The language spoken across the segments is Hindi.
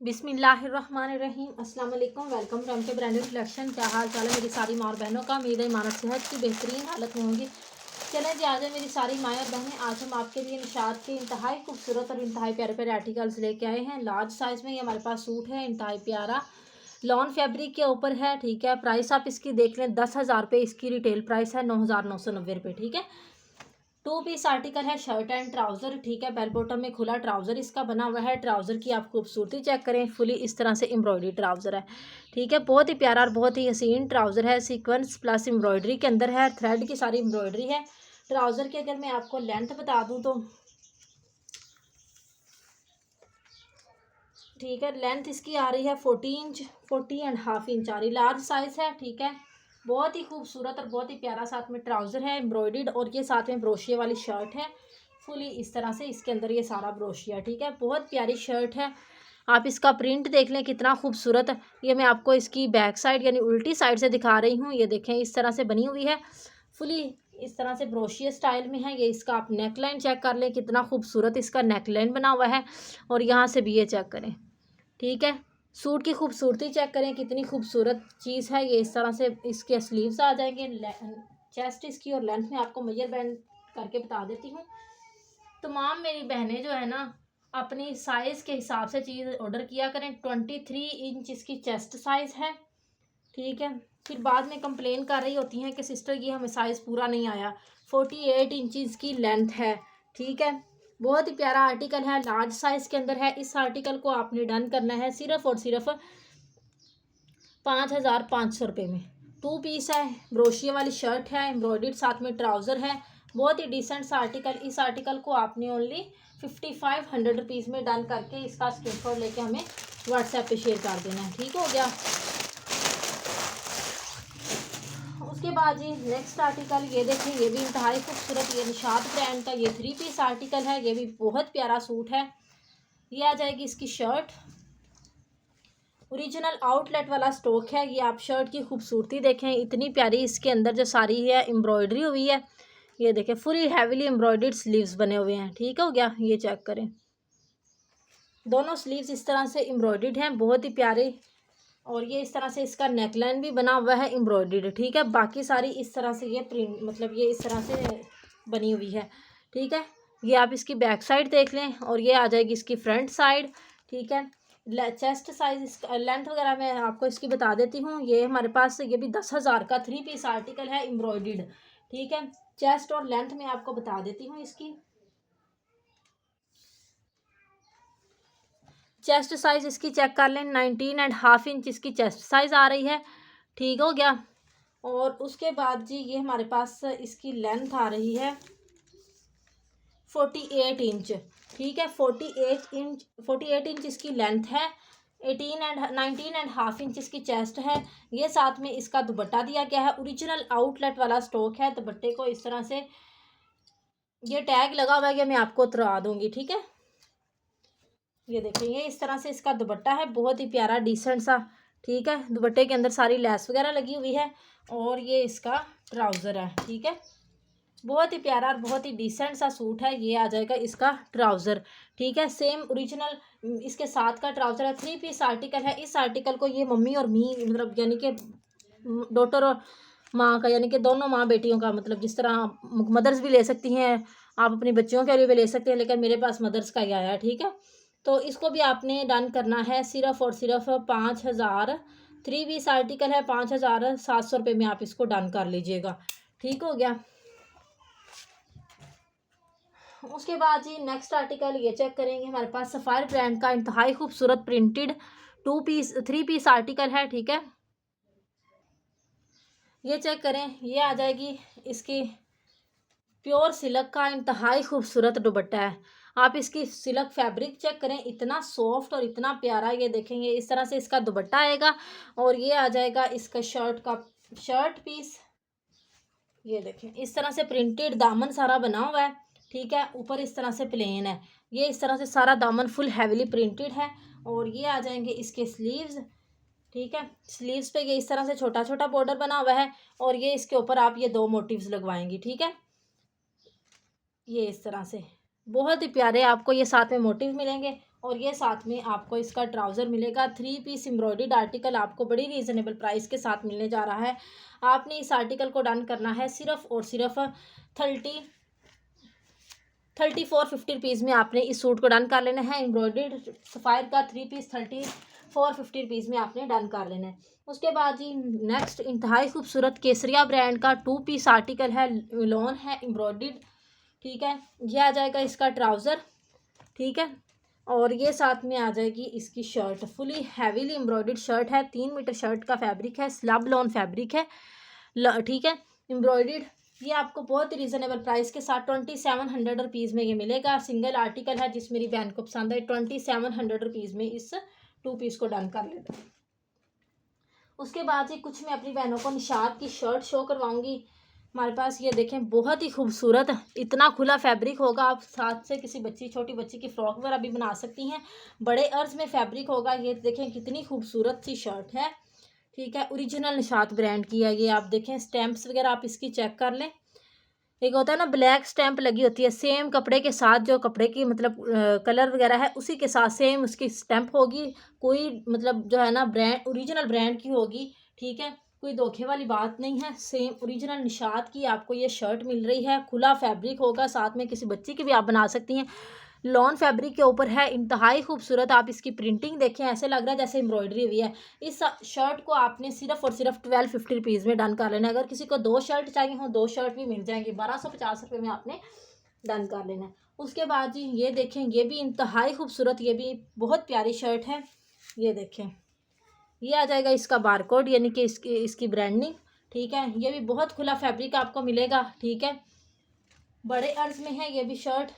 बिस्मिल्लाहिर्रहमानिर्रहीम अस्सलाम वालेकुम। वेलकम टू के ब्रांडेड कलेक्शन। क्या हाल चाल है मेरी सारी माँ और बहनों का? उम्मीद है इमारत सेहत की बेहतरीन हालत में होंगी। चलें जी, आज है मेरी सारी माएँ और बहनें, आज हम आपके लिए निशात के इंतहाई खूबसूरत और इंतहाई प्यारे प्यारे आर्टिकल्स लेके आए हैं। लार्ज साइज़ में ये हमारे पास सूट है, इंतहाई प्यारा लॉन फैब्रिक के ऊपर है। ठीक है, प्राइस आप इसकी देख लें, 10,000 रुपये इसकी रिटेल प्राइस है, 9,990 रुपये। ठीक है, 2 पीस आर्टिकल है, शर्ट एंड ट्राउज़र। ठीक है, बेल बॉटम में खुला ट्राउज़र इसका बना हुआ है। ट्राउज़र की आप खूबसूरती चेक करें, फुली इस तरह से एम्ब्रॉयडरी ट्राउज़र है। ठीक है, बहुत ही प्यारा और बहुत ही हसीन ट्राउज़र है। सीक्वेंस प्लस एम्ब्रॉयडरी के अंदर है, थ्रेड की सारी एम्ब्रॉयडरी है। ट्राउज़र की अगर मैं आपको लेंथ बता दूं तो ठीक है, लेंथ इसकी आ रही है 40 इंच, 40.5 इंच आ रही, लार्ज साइज़ है। ठीक है, बहुत ही खूबसूरत और बहुत ही प्यारा साथ में ट्राउज़र है एम्ब्रॉयडर्ड, और ये साथ में ब्रोशिया वाली शर्ट है फुली इस तरह से, इसके अंदर ये सारा ब्रोशिया। ठीक है, बहुत प्यारी शर्ट है। आप इसका प्रिंट देख लें कितना खूबसूरत है। ये मैं आपको इसकी बैक साइड यानी उल्टी साइड से दिखा रही हूँ। ये देखें इस तरह से बनी हुई है, फुली इस तरह से ब्रोशिया स्टाइल में है। ये इसका आप नेक लाइन चेक कर लें, कितना खूबसूरत इसका नेक लाइन बना हुआ है, और यहाँ से भी ये चेक करें। ठीक है, सूट की खूबसूरती चेक करें, कितनी खूबसूरत चीज़ है। ये इस तरह से इसके स्लीव्स आ जाएंगे। चेस्ट इसकी और लेंथ में आपको मेजरमेंट करके बता देती हूँ। तमाम मेरी बहनें जो है ना, अपनी साइज़ के हिसाब से चीज़ ऑर्डर किया करें। 23 इंच इसकी चेस्ट साइज़ है। ठीक है, फिर बाद में कंप्लेन कर रही होती हैं कि सिस्टर ये हमें साइज़ पूरा नहीं आया। 48 इंच की लेंथ है। ठीक है, बहुत ही प्यारा आर्टिकल है, लार्ज साइज़ के अंदर है। इस आर्टिकल को आपने डन करना है सिर्फ और सिर्फ 5,500 रुपये में। 2 पीस है, ब्रोशिया वाली शर्ट है, एम्ब्रॉयडर्ड साथ में ट्राउज़र है, बहुत ही डिसेंट सा आर्टिकल। इस आर्टिकल को आपने ओनली 5,500 रुपीज़ में डन करके इसका स्क्रीनशॉट लेके हमें व्हाट्सएप पे शेयर कर देना है। ठीक हो गया। उसके बाद जी नेक्स्ट आर्टिकल ये देखें, ये भी इंतहाई खूबसूरत, ये निशात ब्रांड का ये 3 पीस आर्टिकल है। ये भी बहुत प्यारा सूट है। ये आ जाएगी इसकी शर्ट, ओरिजिनल आउटलेट वाला स्टॉक है। ये आप शर्ट की खूबसूरती देखें, इतनी प्यारी इसके अंदर जो सारी है एम्ब्रॉयडरी हुई है। ये देखें, फुली हैवीली एम्ब्रॉयडर्ड स्लीव्स बने हुए हैं। ठीक हो गया, ये चेक करें, दोनों स्लीव्स इस तरह से एम्ब्रॉयडर्ड हैं, बहुत ही प्यारे। और ये इस तरह से इसका नेकलाइन भी बना हुआ है एम्ब्रॉयडर्ड। ठीक है, बाकी सारी इस तरह से ये प्रिंट मतलब ये इस तरह से बनी हुई है। ठीक है, ये आप इसकी बैक साइड देख लें, और ये आ जाएगी इसकी फ्रंट साइड। ठीक है, चेस्ट साइज इसका लेंथ वगैरह मैं आपको इसकी बता देती हूँ। ये हमारे पास ये भी 10,000 का 3 पीस आर्टिकल है एम्ब्रॉयडर्ड। ठीक है, चेस्ट और लेंथ मैं आपको बता देती हूँ इसकी। चेस्ट साइज इसकी चेक कर लें, 19.5 इंच इसकी चेस्ट साइज आ रही है। ठीक हो गया, और उसके बाद जी ये हमारे पास इसकी लेंथ आ रही है 48 इंच। ठीक है, 48 इंच इसकी लेंथ है। 19.5 इंच इसकी चेस्ट है। ये साथ में इसका दुपट्टा दिया गया है, ओरिजिनल आउटलेट वाला स्टॉक है। दुपट्टे को इस तरह से ये टैग लगा हुआ है, ये मैं आपको उतरवा दूंगी। ठीक है, ये देखें, ये इस तरह से इसका दुपट्टा है, बहुत ही प्यारा डिसेंट सा। ठीक है, दुपट्टे के अंदर सारी लेस वगैरह लगी हुई है, और ये इसका ट्राउज़र है। ठीक है, बहुत ही प्यारा और बहुत ही डिसेंट सा सूट है। ये आ जाएगा इसका ट्राउज़र। ठीक है, सेम ओरिजिनल इसके साथ का ट्राउज़र है। 3 पीस आर्टिकल है। इस आर्टिकल को ये मम्मी और मी मतलब यानी कि डॉटर और माँ का, यानी कि दोनों माँ बेटियों का, मतलब जिस तरह मदर्स भी ले सकती हैं, आप अपनी बच्चियों के लिए भी ले सकते हैं, लेकिन मेरे पास मदर्स का ही आया है। ठीक है, तो इसको भी आपने डन करना है सिर्फ और सिर्फ 5,000। 3 पीस आर्टिकल है, 5,700 रुपये में आप इसको डन कर लीजिएगा। ठीक हो गया। उसके बाद जी नेक्स्ट आर्टिकल ये चेक करेंगे, हमारे पास सफ़ायर ब्रांड का इंतहाई खूबसूरत प्रिंटेड 3 पीस आर्टिकल है। ठीक है, ये चेक करें, ये आ जाएगी इसकी प्योर सिल्क का इंतहाई खूबसूरत दुपट्टा है। आप इसकी सिल्क फैब्रिक चेक करें, इतना सॉफ्ट और इतना प्यारा। ये देखेंगे इस तरह से इसका दुपट्टा आएगा, और ये आ जाएगा इसका शर्ट पीस। ये देखें, इस तरह से प्रिंटेड दामन सारा बना हुआ है। ठीक है, ऊपर इस तरह से प्लेन है। ये इस तरह से सारा दामन फुल हैवीली प्रिंटेड है, और ये आ जाएंगे इसके स्लीव्स। ठीक है, स्लीव्स पे ये इस तरह से छोटा छोटा बॉर्डर बना हुआ है, और ये इसके ऊपर आप ये 2 मोटिव्स लगवाएंगी। ठीक है, ये इस तरह से बहुत ही प्यारे आपको ये साथ में मोटिव मिलेंगे, और ये साथ में आपको इसका ट्राउज़र मिलेगा। 3 पीस एम्ब्रॉयडर्ड आर्टिकल आपको बड़ी रीज़नेबल प्राइस के साथ मिलने जा रहा है। आपने इस आर्टिकल को डन करना है सिर्फ़ और सिर्फ 3450 में आपने इस सूट को डन कर लेना है। एम्ब्रॉयडर्ड सफ़ायर का 3 पीस 3450 में आपने डन कर लेना है। उसके बाद जी नेक्स्ट इंतहाई खूबसूरत केसरिया ब्रांड का 2 पीस आर्टिकल है, लॉन है एम्ब्रॉयडर्ड, ठीक है। यह आ जाएगा इसका ट्राउज़र, ठीक है। और ये साथ में आ जाएगी इसकी shirt, fully heavily embroidered shirt है। 3 मीटर शर्ट का फैब्रिक है, स्लब लॉन फैब्रिक है, ठीक है, एम्ब्रॉयडर्ड। ये आपको बहुत ही रीज़नेबल प्राइस के साथ 2700 रुपीज़ में ये मिलेगा। सिंगल आर्टिकल है, जिस मेरी बहन को पसंद है 2700 रुपीज़ में इस 2 पीस को डन कर लेना। उसके बाद जी कुछ मैं अपनी बहनों को निशात की शर्ट शो करवाऊंगी। हमारे पास ये देखें बहुत ही खूबसूरत, इतना खुला फैब्रिक होगा, आप साथ से किसी बच्ची छोटी बच्ची की फ़्रॉक वगैरह भी बना सकती हैं। बड़े अर्ज में फैब्रिक होगा। ये देखें कितनी खूबसूरत सी शर्ट है, ठीक है। ओरिजिनल निशात ब्रांड की है ये। आप देखें स्टैम्प्स वगैरह आप इसकी चेक कर लें। एक होता है ना ब्लैक स्टैंप लगी होती है, सेम कपड़े के साथ, जो कपड़े की मतलब कलर वगैरह है उसी के साथ सेम उसकी स्टैंप होगी। कोई मतलब जो है ना ब्रांड ओरिजिनल ब्रांड की होगी, ठीक है। कोई धोखे वाली बात नहीं है। सेम ओरिजिनल निशात की आपको ये शर्ट मिल रही है। खुला फैब्रिक होगा, साथ में किसी बच्ची की भी आप बना सकती हैं। लॉन फैब्रिक के ऊपर है, इंतहाई खूबसूरत। आप इसकी प्रिंटिंग देखें, ऐसे लग रहा है जैसे एम्ब्रॉयडरी हुई है। इस शर्ट को आपने सिर्फ और सिर्फ 1250 में डन कर लेना है। अगर किसी को 2 शर्ट चाहिए हो, 2 शर्ट भी मिल जाएंगी। 1250 में आपने डन कर लेना है। उसके बाद जी ये देखें, ये भी इंतहाई खूबसूरत, ये भी बहुत प्यारी शर्ट है। ये देखें, ये आ जाएगा इसका बारकोड, यानी कि इसकी इसकी ब्रांडिंग, ठीक है। ये भी बहुत खुला फैब्रिक आपको मिलेगा, ठीक है। बड़े अर्ज में है ये भी शर्ट।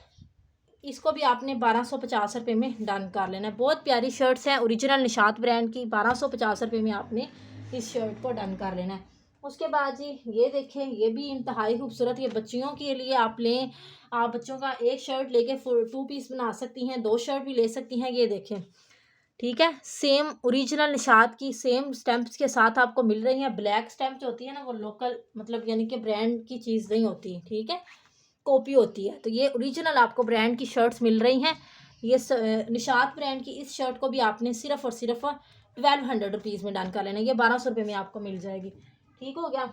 इसको भी आपने 1250 में डन कर लेना है। बहुत प्यारी शर्ट्स हैं ओरिजिनल निशात ब्रांड की। 1250 में आपने इस शर्ट को डन कर लेना है। उसके बाद जी ये देखें, ये भी इंतहाई खूबसूरत, ये बच्चियों के लिए आप लें। आप बच्चों का एक शर्ट लेके 2 पीस बना सकती हैं, 2 शर्ट भी ले सकती हैं। ये देखें, ठीक है, सेम ओरिजिनल निशात की सेम स्टैंप्स के साथ आपको मिल रही हैं। ब्लैक स्टैंप जो होती है ना, वो लोकल मतलब यानी कि ब्रांड की चीज़ नहीं होती, ठीक है, कॉपी होती है। तो ये ओरिजिनल आपको ब्रांड की शर्ट्स मिल रही हैं। ये निशात ब्रांड की इस शर्ट को भी आपने सिर्फ और सिर्फ 1200 रुपीज़ में डन कर लेना। ये 1200 रुपये में आपको मिल जाएगी, ठीक हो गया।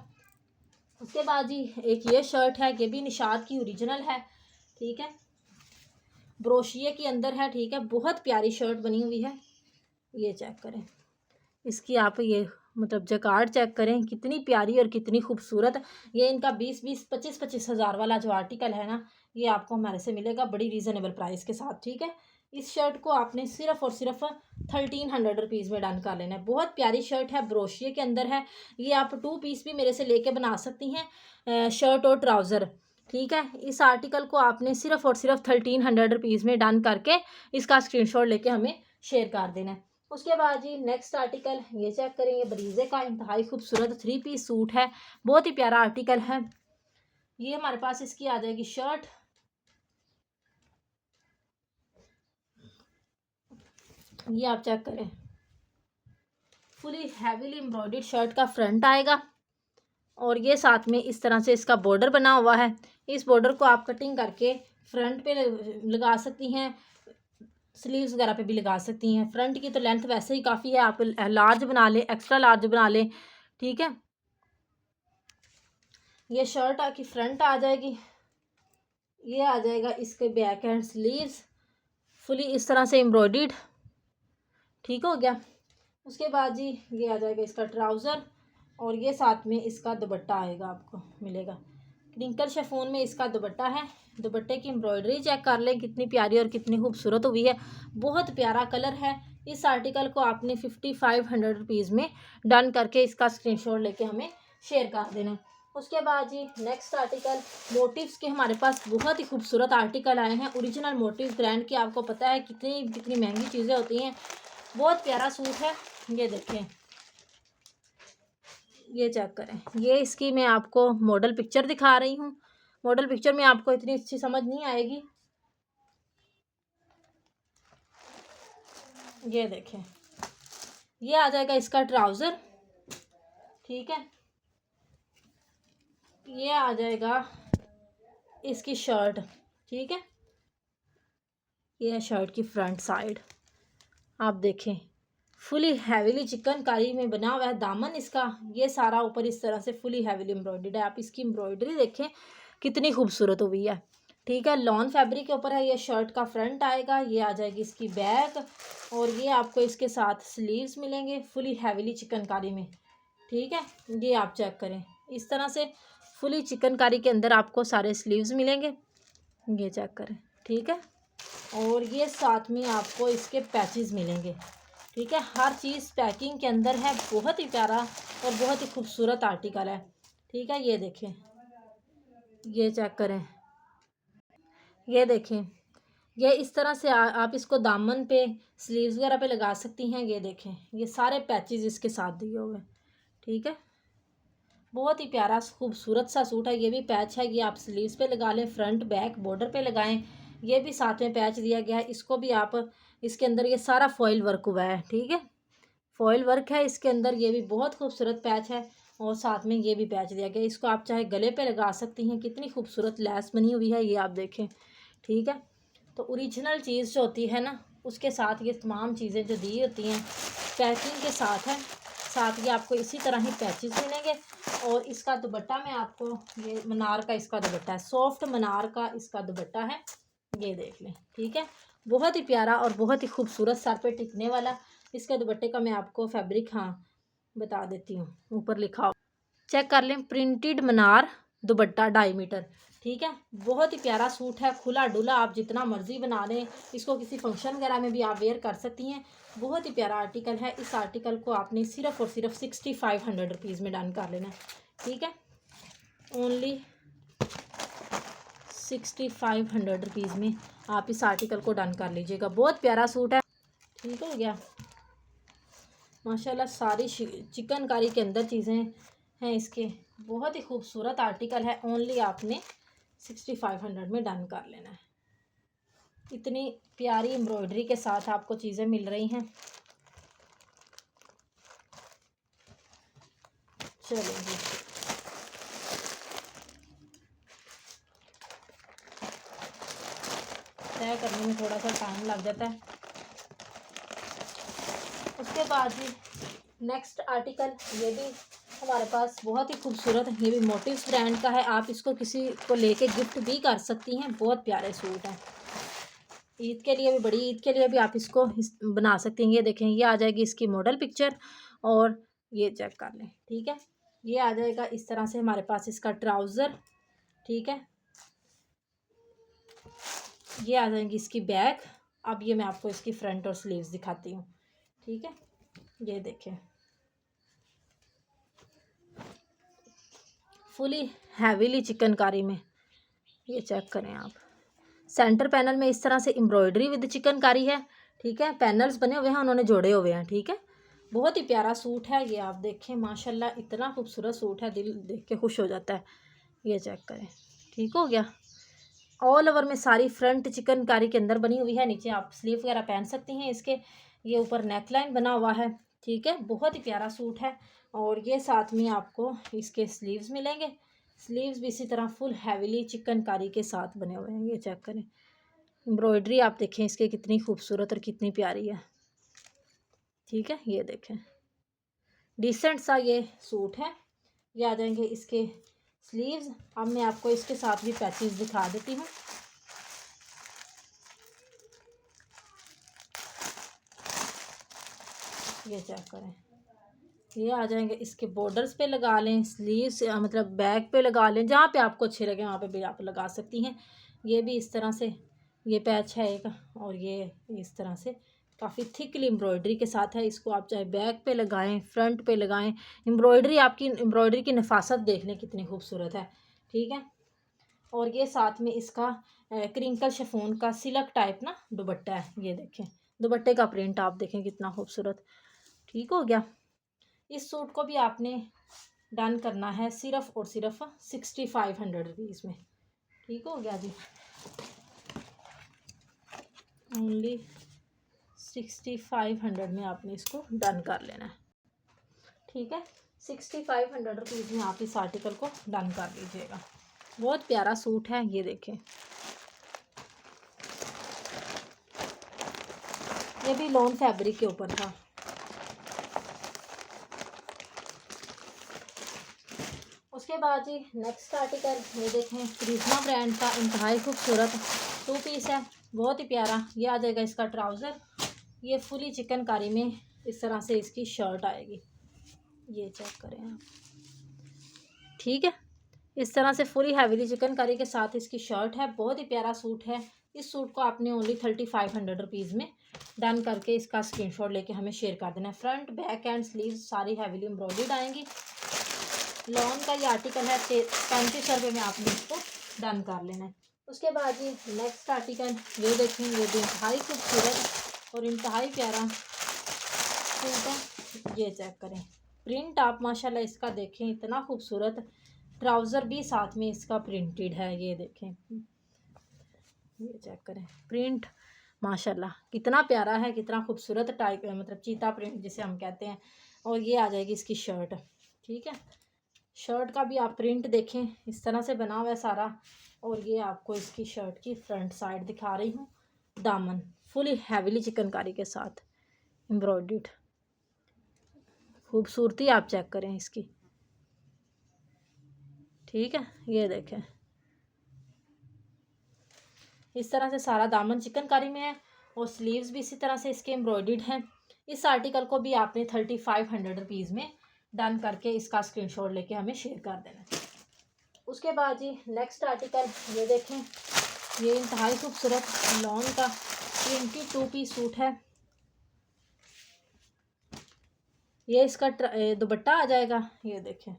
उसके बाद जी एक ये शर्ट है, ये भी निशात की ओरिजिनल है, ठीक है, ब्रोशिए के अंदर है, ठीक है। बहुत प्यारी शर्ट बनी हुई है। ये चेक करें, इसकी आप ये मतलब जकार्ड चेक करें, कितनी प्यारी और कितनी खूबसूरत। ये इनका 20-20 25-25 हज़ार वाला जो आर्टिकल है ना, ये आपको हमारे से मिलेगा बड़ी रीज़नेबल प्राइस के साथ, ठीक है। इस शर्ट को आपने सिर्फ और सिर्फ 1300 रुपीज़ में डन कर लेना है। बहुत प्यारी शर्ट है, ब्रोशिए के अंदर है। ये आप 2 पीस भी मेरे से लेके बना सकती हैं, शर्ट और ट्राउज़र, ठीक है। इस आर्टिकल को आपने सिर्फ और सिर्फ 1300 रुपीज़ में डन करके इसका स्क्रीनशॉट लेके हमें शेयर कर देना है। उसके बाद जी नेक्स्ट आर्टिकल ये चेक करेंगे, बरीजे का इंतहाई खूबसूरत 3 पीस सूट है। बहुत ही प्यारा आर्टिकल है। ये हमारे पास इसकी आ जाएगी शर्ट, ये आप चेक करें, फुली हैवीली एम्ब्रॉयडर्ड शर्ट का फ्रंट आएगा। और ये साथ में इस तरह से इसका बॉर्डर बना हुआ है। इस बॉर्डर को आप कटिंग करके फ्रंट पे लगा सकती हैं, स्लीव्स वगैरह पे भी लगा सकती हैं। फ्रंट की तो लेंथ वैसे ही काफ़ी है, आप लार्ज बना लें, एक्स्ट्रा लार्ज बना लें, ठीक है। ये शर्ट आके फ्रंट आ जाएगी। ये आ जाएगा इसके बैक एंड स्लीव्स, फुली इस तरह से एम्ब्रॉयडर्ड, ठीक हो गया। उसके बाद जी ये आ जाएगा इसका ट्राउज़र। और ये साथ में इसका दुपट्टा आएगा, आपको मिलेगा क्रिंकल शिफॉन में इसका दुपट्टा है। दुपट्टे की एम्ब्रॉयडरी चेक कर लें, कितनी प्यारी और कितनी खूबसूरत हुई है। बहुत प्यारा कलर है। इस आर्टिकल को आपने 5500 रुपीज़ में डन करके इसका स्क्रीनशॉट लेके हमें शेयर कर देना है। उसके बाद जी नेक्स्ट आर्टिकल, मोटिव्स के हमारे पास बहुत ही खूबसूरत आर्टिकल आए हैं। ओरिजिनल मोटिव्स ब्रांड की, आपको पता है कितनी कितनी महंगी चीज़ें होती हैं। बहुत प्यारा सूट है। ये देखें, ये चेक करें, ये इसकी मैं आपको मॉडल पिक्चर दिखा रही हूँ। मॉडल पिक्चर में आपको इतनी अच्छी समझ नहीं आएगी। ये देखें, ये आ जाएगा इसका ट्राउज़र, ठीक है। ये आ जाएगा इसकी शर्ट, ठीक है। ये है शर्ट की फ्रंट साइड, आप देखें फुली हैवीली चिकनकारी में बना हुआ है दामन इसका। ये सारा ऊपर इस तरह से फुली हैवीली एम्ब्रॉयडर्ड है। आप इसकी एम्ब्रॉयडरी देखें कितनी खूबसूरत हुई है, ठीक है। लॉन फैब्रिक के ऊपर है। ये शर्ट का फ्रंट आएगा, ये आ जाएगी इसकी बैक, और ये आपको इसके साथ स्लीव्स मिलेंगे फुली हैवीली चिकनकारी में, ठीक है। ये आप चेक करें, इस तरह से फुली चिकनकारी के अंदर आपको सारे स्लीव्स मिलेंगे, ये चेक करें, ठीक है। और ये साथ में आपको इसके पैचेस मिलेंगे, ठीक है। हर चीज़ पैकिंग के अंदर है। बहुत ही प्यारा और बहुत ही खूबसूरत आर्टिकल है, ठीक है। ये देखें, ये चेक करें, ये देखें, ये इस तरह से आप इसको दामन पे स्लीव्स वगैरह पे लगा सकती हैं। ये देखें, ये सारे पैचेस इसके साथ दिए हुए हैं, ठीक है। बहुत ही प्यारा खूबसूरत सा सूट है। ये भी पैच है, ये आप स्लीव्स पे लगा लें, फ्रंट बैक बॉर्डर पे लगाएं। ये भी साथ में पैच दिया गया है। इसको भी आप, इसके अंदर ये सारा फॉइल वर्क हुआ है, ठीक है। फॉइल वर्क है इसके अंदर, ये भी बहुत खूबसूरत पैच है। और साथ में ये भी पैच दिया गया है। इसको आप चाहे गले पे लगा सकती हैं। कितनी खूबसूरत लैस बनी हुई है, ये आप देखें, ठीक है। तो ओरिजिनल चीज़ जो होती है ना, उसके साथ ये तमाम चीज़ें जो दी होती हैं पैकिंग के साथ है। साथ ये आपको इसी तरह ही पैचेस मिलेंगे। और इसका दुपट्टा मैं आपको, ये मनार का इसका दुपट्टा है, सॉफ्ट मनार का इसका दुपट्टा है, ये देख लें, ठीक है। बहुत ही प्यारा और बहुत ही खूबसूरत सर पे टिकने वाला इसके दुपट्टे का मैं आपको फैब्रिक हाँ बता देती हूँ, ऊपर लिखा हो, चेक कर लें, प्रिंटेड मनार दुपट्टा 2.5 मीटर, ठीक है। बहुत ही प्यारा सूट है, खुला डुला, आप जितना मर्जी बना लें। इसको किसी फंक्शन वगैरह में भी आप वेयर कर सकती हैं। बहुत ही प्यारा आर्टिकल है। इस आर्टिकल को आपने सिर्फ और सिर्फ 6500 रुपीज़ में डन कर लेना है, ठीक है। ओनली 6500 रुपीज़ में आप इस आर्टिकल को डन कर लीजिएगा। बहुत प्यारा सूट है, ठीक हो गया। माशाल्लाह सारी चिकनकारी के अंदर चीज़ें हैं इसके। बहुत ही खूबसूरत आर्टिकल है। ओनली आपने 6500 में डन कर लेना है। इतनी प्यारी एम्ब्रॉयडरी के साथ आपको चीज़ें मिल रही हैं। चलेंगे, तय करने में थोड़ा सा टाइम लग जाता है। उसके बाद ही नेक्स्ट आर्टिकल, ये भी हमारे पास बहुत ही खूबसूरत है। ये भी मोटिव्स ब्रांड का है। आप इसको किसी को लेके गिफ्ट भी कर सकती हैं। बहुत प्यारे सूट हैं। ईद के लिए भी, बड़ी ईद के लिए भी आप इसको बना सकती हैं। ये देखें, ये आ जाएगी इसकी मॉडल पिक्चर, और ये चेक कर लें, ठीक है। ये आ जाएगा इस तरह से हमारे पास इसका ट्राउज़र, ठीक है। ये आ जाएंगी इसकी बैक। अब ये मैं आपको इसकी फ्रंट और स्लीव्स दिखाती हूँ, ठीक है। ये देखें, फुली हैवीली चिकनकारी में, ये चेक करें आप। सेंटर पैनल में इस तरह से एम्ब्रॉयडरी विद चिकनकारी है, ठीक है। पैनल्स बने हुए हैं, उन्होंने जोड़े हुए हैं, ठीक है। बहुत ही प्यारा सूट है। ये आप देखें, माशाल्लाह इतना खूबसूरत सूट है, दिल देख के खुश हो जाता है। ये चेक करें, ठीक हो गया। ऑल ओवर में सारी फ्रंट चिकनकारी के अंदर बनी हुई है। नीचे आप स्लीव वगैरह पहन सकती हैं इसके। ये ऊपर नेक लाइन बना हुआ है, ठीक है। बहुत ही प्यारा सूट है। और ये साथ में आपको इसके स्लीव्स मिलेंगे। स्लीव्स भी इसी तरह फुल हैवीली चिकनकारी के साथ बने हुए हैं। ये चेक करें, एम्ब्रॉयडरी आप देखें इसके कितनी खूबसूरत और कितनी प्यारी है, ठीक है। ये देखें, डिसेंट सा ये सूट है। ये आ जाएंगे इसके स्लीव्स। अब मैं आपको इसके साथ भी पैचेस दिखा देती हूँ। ये चेक करें, ये आ जाएंगे इसके बॉर्डर्स पे लगा लें, स्लीव्स मतलब बैक पे लगा लें, जहाँ पे आपको अच्छे लगे वहाँ पे भी आप लगा सकती हैं। ये भी इस तरह से ये पैच है एक, और ये इस तरह से काफ़ी थिकली एम्ब्रॉयडरी के साथ है। इसको आप चाहे बैक पे लगाएं, फ्रंट पे लगाएं। एम्ब्रॉयडरी, आपकी एम्ब्रॉयडरी की नफासत देख लें कितनी खूबसूरत है, ठीक है। और ये साथ में इसका क्रिंकल शिफॉन का सिल्क टाइप ना दुपट्टा है। ये देखें, दुपट्टे का प्रिंट आप देखें कितना खूबसूरत, ठीक हो गया। इस सूट को भी आपने डन करना है सिर्फ और सिर्फ 6500 रुपीज़ में, ठीक हो गया जी। ओनली 6500 में आपने इसको डन कर लेना है, ठीक है। 6500 रुपीज़ में आप इस आर्टिकल को डन कर लीजिएगा। बहुत प्यारा सूट है, ये देखें। ये भी लॉन फैब्रिक के ऊपर था। उसके बाद जी नेक्स्ट आर्टिकल ये देखें, क्रिश्मा ब्रांड का इंतहाई खूबसूरत 2 पीस है, बहुत ही प्यारा। ये आ जाएगा इसका ट्राउज़र, ये फुली चिकनकारी में इस तरह से इसकी शर्ट आएगी, ये चेक करें आप, ठीक है। इस तरह से फुली हैवीली चिकनकारी के साथ इसकी शर्ट है, बहुत ही प्यारा सूट है। इस सूट को आपने ओनली 3500 रुपीज़ में डन करके इसका स्क्रीनशॉट लेके हमें शेयर कर देना है। फ्रंट बैक एंड स्लीव सारी हैवीली एम्ब्रॉयडर्ड आएंगी। लॉन का ये आर्टिकल है, 3500 रुपये में आपने इसको डन कर लेना है। उसके बाद जी नेक्स्ट आर्टिकल ये देखें, ये भी इंतहाई खूबसूरत और इंतहाई प्यारा सूट है, ये चेक करें। प्रिंट आप माशाल्लाह इसका देखें, इतना खूबसूरत। ट्राउज़र भी साथ में इसका प्रिंटेड है, ये देखें, ये चेक करें। प्रिंट माशाल्लाह कितना प्यारा है, कितना खूबसूरत टाइप है, मतलब चीता प्रिंट जिसे हम कहते हैं। और ये आ जाएगी इसकी शर्ट, ठीक है। शर्ट का भी आप प्रिंट देखें, इस तरह से बना हुआ है सारा। और ये आपको इसकी शर्ट की फ्रंट साइड दिखा रही हूँ। दामन फुली हैवीली चिकनकारी के साथ एम्ब्रॉयडर्ड, खूबसूरती आप चेक करें इसकी, ठीक है। ये देखें, इस तरह से सारा दामन चिकनकारी में है और स्लीव्स भी इसी तरह से इसके एम्ब्रॉयडर्ड हैं। इस आर्टिकल को भी आपने 3500 रुपीज़ में डन करके इसका स्क्रीनशॉट लेके हमें शेयर कर देना है। उसके बाद जी नेक्स्ट आर्टिकल ये देखें, ये इंतहाई खूबसूरत लॉन का प्रिंटेड 2 पीस सूट है। ये इसका दुपट्टा आ जाएगा, ये देखें,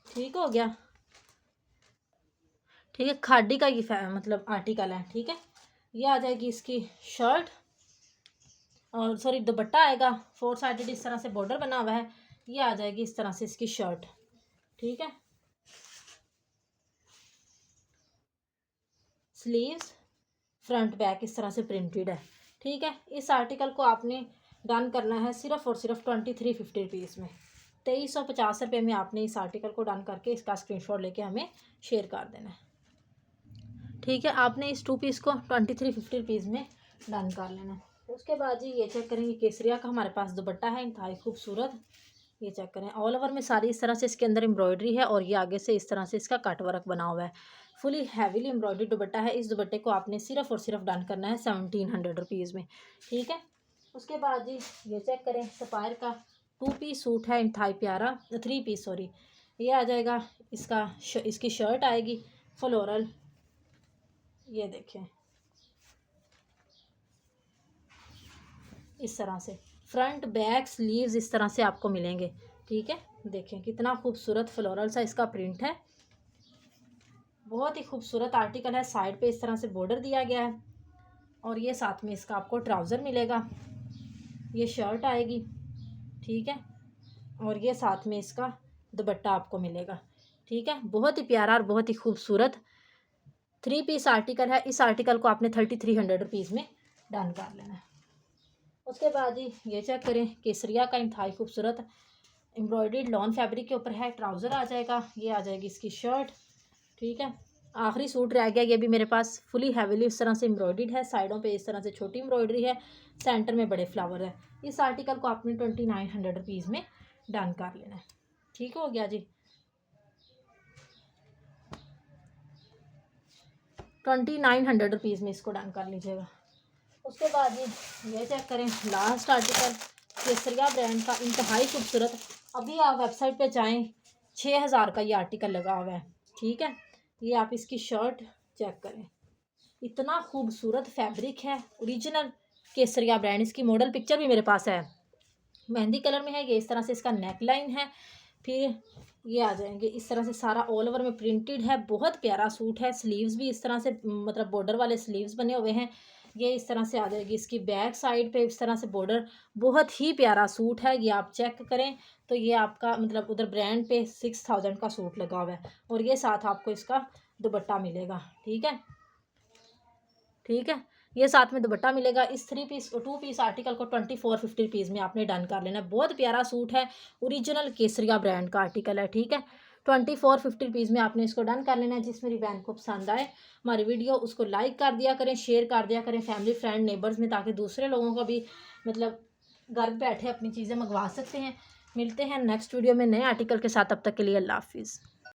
ठीक हो गया, ठीक है। खादी का ये मतलब आर्टिकल है, ठीक है। ये आ जाएगी इसकी शर्ट और सॉरी दुपट्टा आएगा, 4 साइडेड इस तरह से बॉर्डर बना हुआ है। ये आ जाएगी इस तरह से इसकी शर्ट, ठीक है। स्लीव्स फ्रंट बैक इस तरह से प्रिंटेड है, ठीक है। इस आर्टिकल को आपने डन करना है सिर्फ और सिर्फ 2350 रुपीज़ में। 2350 रुपये में आपने इस आर्टिकल को डन करके इसका स्क्रीनशॉट लेके हमें शेयर कर देना है, ठीक है। आपने इस 2 पीस को 2350 रुपीज़ में डन कर लेना है। उसके बाद जी ये चेक करेंगे, केसरिया का हमारे पास दुपट्टा है, इंतहाई खूबसूरत। ये चेक करें, ऑल ओवर में सारी इस तरह से इसके अंदर एम्ब्रॉयडरी है और ये आगे से इस तरह से इसका कट वर्क बना हुआ है। फुली हैवीली एम्ब्रॉयडरी दुपट्टा है। इस दुपट्टे को आपने सिर्फ और सिर्फ डन करना है 1700 रुपीज़ में, ठीक है। उसके बाद जी ये चेक करें, सपायर का 2 पीस सूट है, इंतहाई प्यारा, 3 पीस सॉरी। ये आ जाएगा इसका इसकी शर्ट आएगी फ्लोरल, ये देखें इस तरह से फ्रंट बैक स्लीव्स इस तरह से आपको मिलेंगे, ठीक है। देखें कितना खूबसूरत फ्लोरल सा इसका प्रिंट है, बहुत ही खूबसूरत आर्टिकल है। साइड पे इस तरह से बॉर्डर दिया गया है और ये साथ में इसका आपको ट्राउज़र मिलेगा, ये शर्ट आएगी, ठीक है। और ये साथ में इसका दुपट्टा आपको मिलेगा, ठीक है। बहुत ही प्यारा और बहुत ही खूबसूरत 3 पीस आर्टिकल है। इस आर्टिकल को आपने 3300 रुपीज़ में डन कर लेना है। उसके बाद जी ये चेक करें, केसरिया का इंतहाई खूबसूरत एम्ब्रॉयडर्ड लॉन फैब्रिक के ऊपर है। ट्राउज़र आ जाएगा, ये आ जाएगी इसकी शर्ट, ठीक है। आखिरी सूट रह गया, ये भी मेरे पास फुली हैवीली इस तरह से एम्ब्रॉयडर्ड है। साइडों पे इस तरह से छोटी एम्ब्रॉयडरी है, सेंटर में बड़े फ्लावर है। इस आर्टिकल को आपने 2900 रुपीज़ में डन कर लेना है, ठीक हो गया जी। 2900 रुपीज़ में इसको डन कर लीजिएगा। उसके बाद ये चेक करें, लास्ट आर्टिकल केसरिया ब्रांड का इंतहाई खूबसूरत। अभी आप वेबसाइट पे जाएं, 6000 का ये आर्टिकल लगा हुआ है, ठीक है। ये आप इसकी शर्ट चेक करें, इतना खूबसूरत फैब्रिक है, ओरिजिनल केसरिया ब्रांड। इसकी मॉडल पिक्चर भी मेरे पास है, मेहंदी कलर में है। ये इस तरह से इसका नेक लाइन है, फिर ये आ जाएंगे इस तरह से सारा ऑल ओवर में प्रिंटेड है। बहुत प्यारा सूट है। स्लीव्स भी इस तरह से मतलब बॉर्डर वाले स्लीव्स बने हुए हैं। ये इस तरह से आ जाएगी इसकी बैक साइड पे इस तरह से बॉर्डर। बहुत ही प्यारा सूट है, ये आप चेक करें तो ये आपका मतलब उधर ब्रांड पे 6000 का सूट लगा हुआ है और ये साथ आपको इसका दुपट्टा मिलेगा, ठीक है, ठीक है। ये साथ में दुपट्टा मिलेगा। इस 2 पीस आर्टिकल को 2450 रुपीज़ में आपने डन कर लेना है। बहुत प्यारा सूट है, ओरिजिनल केसरिया ब्रांड का आर्टिकल है, ठीक है। 2450 में आपने इसको डन कर लेना है। जिस मेरी बहन को पसंद आए हमारी वीडियो उसको लाइक कर दिया करें, शेयर कर दिया करें फैमिली फ्रेंड नेबर्स में, ताकि दूसरे लोगों को भी मतलब घर बैठे अपनी चीज़ें मंगवा सकते हैं। मिलते हैं नेक्स्ट वीडियो में नए आर्टिकल के साथ, तब तक के लिए अल्लाह हाफिज़।